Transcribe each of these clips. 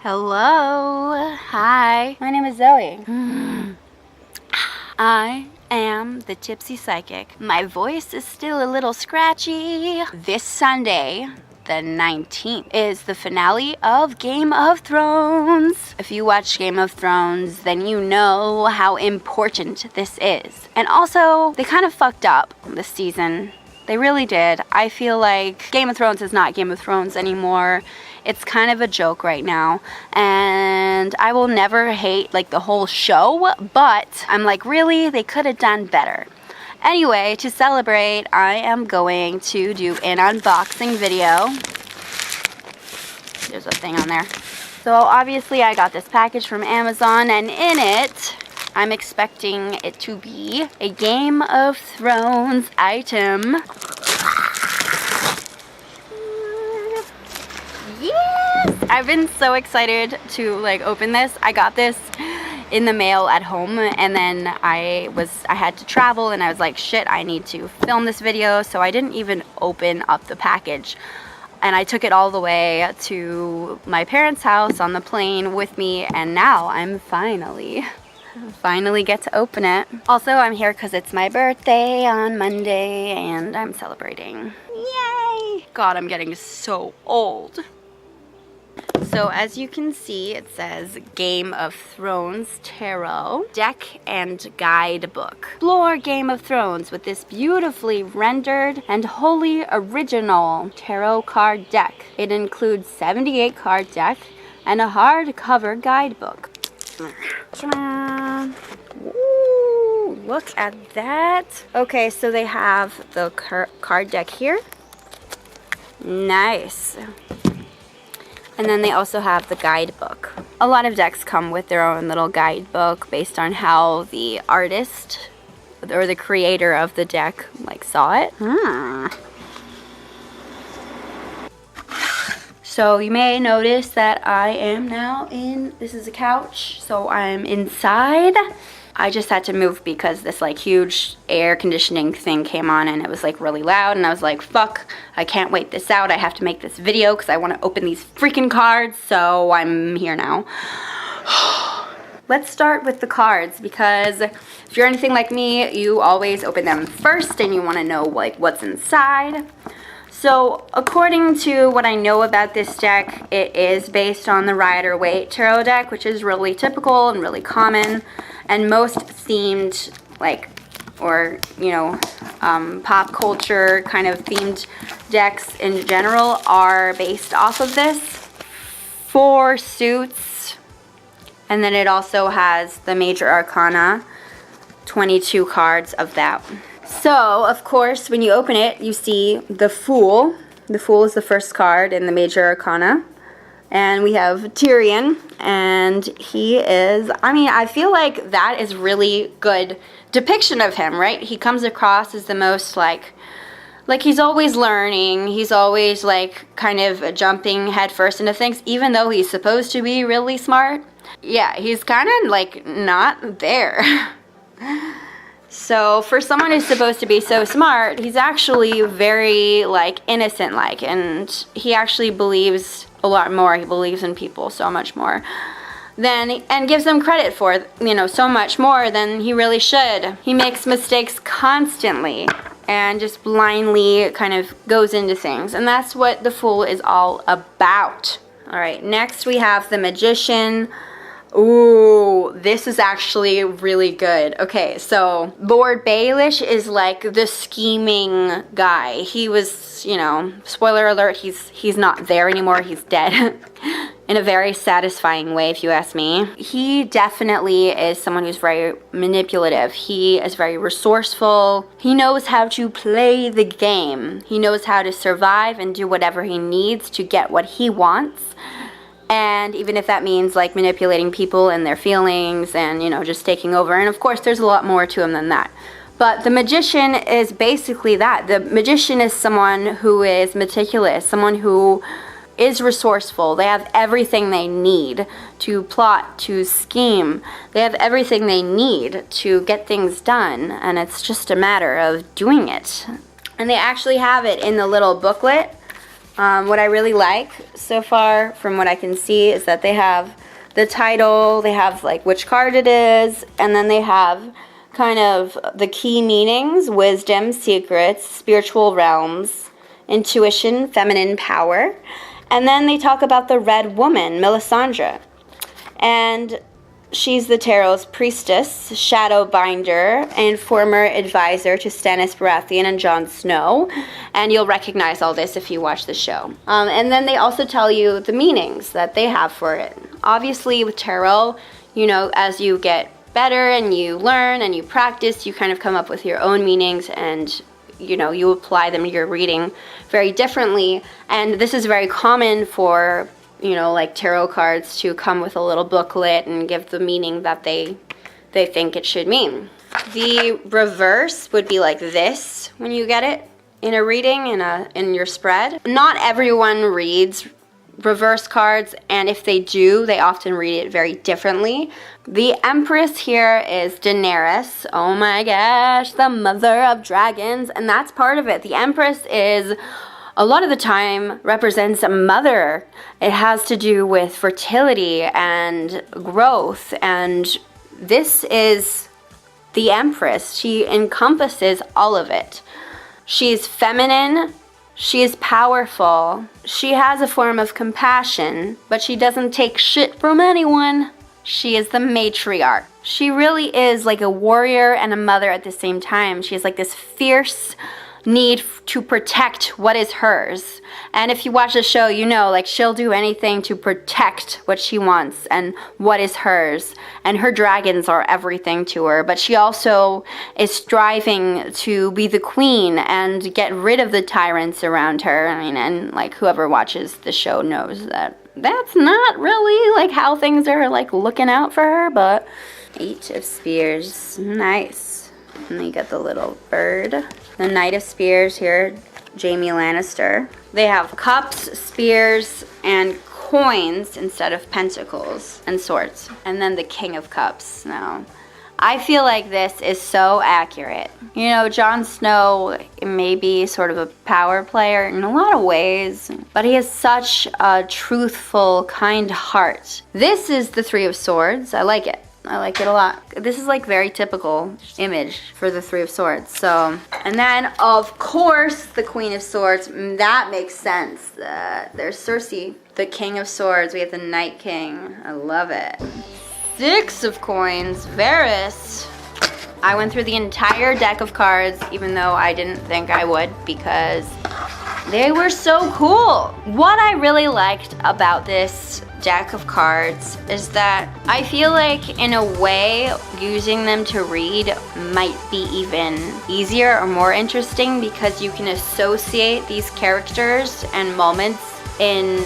Hello. Hi. My name is Zoe. I am the Tipsy Psychic. My voice is still a little scratchy. This Sunday, the 19th, is the finale of Game of Thrones. If you watch Game of Thrones, then you know how important this is. And also, they kind of fucked up this season. They really did. I feel like Game of Thrones is not Game of Thrones anymore. It's kind of a joke right now, and I will never hate like the whole show, but I'm like, really? They could have done better. Anyway, to celebrate, I am going to do an unboxing video. There's a thing on there. So obviously I got this package from Amazon, and in it, I'm expecting it to be a Game of Thrones item. Yes! I've been so excited to like open this. I got this in the mail at home, and then I had to travel, and I was like, shit, I need to film this video, so I didn't even open up the package. And I took it all the way to my parents' house on the plane with me, and now I'm finally get to open it. Also, I'm here because it's my birthday on Monday, and I'm celebrating. Yay! God, I'm getting so old. So as you can see, it says Game of Thrones Tarot Deck and Guidebook. Explore Game of Thrones with this beautifully rendered and wholly original tarot card deck. It includes 78 card deck and a hardcover guidebook. Ooh, look at that. Okay, so they have the card deck here. Nice. And then they also have the guidebook. A lot of decks come with their own little guidebook based on how the artist or the creator of the deck like saw it. So you may notice that I am now in, this is a couch, so I'm inside. I just had to move because this like huge air conditioning thing came on, and it was like really loud, and I was like, fuck, I can't wait this out. I have to make this video because I want to open these freaking cards, so I'm here now. Let's start with the cards, because if you're anything like me, you always open them first and you want to know like what's inside. So according to what I know about this deck, it is based on the Rider-Waite tarot deck, which is really typical and really common. And most themed, like, or, you know, pop culture kind of themed decks in general are based off of this. 4 suits. And then it also has the major arcana, 22 cards of that. So, of course, when you open it, you see the Fool. The Fool is the first card in the major arcana. And we have Tyrion, and he is, I mean, I feel like that is really good depiction of him, right? He comes across as the most, like he's always learning. He's always, like, kind of jumping headfirst into things, even though he's supposed to be really smart. Yeah, he's kind of, like, not there. So for someone who's supposed to be so smart, he's actually very, like, innocent-like, and he actually believes a lot more. He believes in people so much more and gives them credit for, you know, so much more than he really should. He makes mistakes constantly and just blindly kind of goes into things, and that's what the Fool is all about. All right, next we have the Magician. Ooh, this is actually really good. Okay, so Lord Baelish is like the scheming guy. He was, you know, spoiler alert, he's not there anymore. He's dead. In a very satisfying way, if you ask me. He definitely is someone who's very manipulative. He is very resourceful. He knows how to play the game. He knows how to survive and do whatever he needs to get what he wants. And even if that means like manipulating people and their feelings and, you know, just taking over. And of course, there's a lot more to him than that. But the Magician is basically that. The Magician is someone who is meticulous, someone who is resourceful. They have everything they need to plot, to scheme. They have everything they need to get things done. And it's just a matter of doing it. And they actually have it in the little booklet. What I really like so far, from what I can see, is that they have the title, they have like which card it is, and then they have kind of the key meanings: wisdom, secrets, spiritual realms, intuition, feminine power. And then they talk about the red woman, Melisandre. And she's the tarot's priestess, shadow binder, and former advisor to Stannis Baratheon and Jon Snow. And you'll recognize all this if you watch the show. And then they also tell you the meanings that they have for it. Obviously, with tarot, you know, as you get better and you learn and you practice, you kind of come up with your own meanings, and you know, you apply them to your reading very differently. And this is very common for, you know, like tarot cards to come with a little booklet and give the meaning that they think it should mean. The reverse would be like this when you get it in a reading, in your spread. Not everyone reads reverse cards, and if they do, they often read it very differently. The Empress here is Daenerys. Oh my gosh, the mother of dragons, and that's part of it. The Empress is, a lot of the time, represents a mother. It has to do with fertility and growth, and this is the Empress. She encompasses all of it. She's feminine. She is powerful. She has a form of compassion, but she doesn't take shit from anyone. She is the matriarch. She really is like a warrior and a mother at the same time. She has like this fierce need to protect what is hers. And if you watch the show, you know, like, she'll do anything to protect what she wants and what is hers. And her dragons are everything to her. But she also is striving to be the queen and get rid of the tyrants around her. I mean, and like, whoever watches the show knows that that's not really like how things are like looking out for her. But 8 of Spears, nice. And then you got the little bird. The Knight of Spears here, Jaime Lannister. They have cups, spears, and coins instead of pentacles and swords. And then the King of Cups. Now, I feel like this is so accurate. You know, Jon Snow may be sort of a power player in a lot of ways, but he has such a truthful, kind heart. This is the 3 of Swords. I like it. I like it a lot. This is like very typical image for the 3 of Swords. So, and then of course the Queen of Swords. That makes sense. There's Cersei, the King of Swords. We have the Night King. I love it. 6 of Coins, Varys. I went through the entire deck of cards, even though I didn't think I would, because they were so cool. What I really liked about this deck of cards is that I feel like, in a way, using them to read might be even easier or more interesting, because you can associate these characters and moments in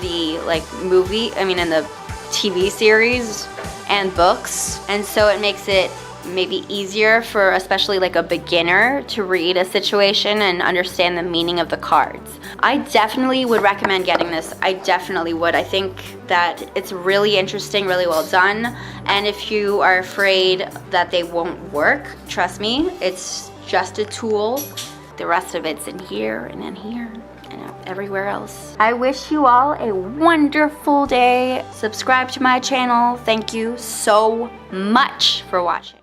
the in the TV series and books, and so it makes it maybe easier for especially like a beginner to read a situation and understand the meaning of the cards. I definitely would recommend getting this. I definitely would. I think that it's really interesting, really well done, and if you are afraid that they won't work, trust me, it's just a tool. The rest of it's in here and in here and everywhere else. I wish you all a wonderful day. Subscribe to my channel. Thank you so much for watching.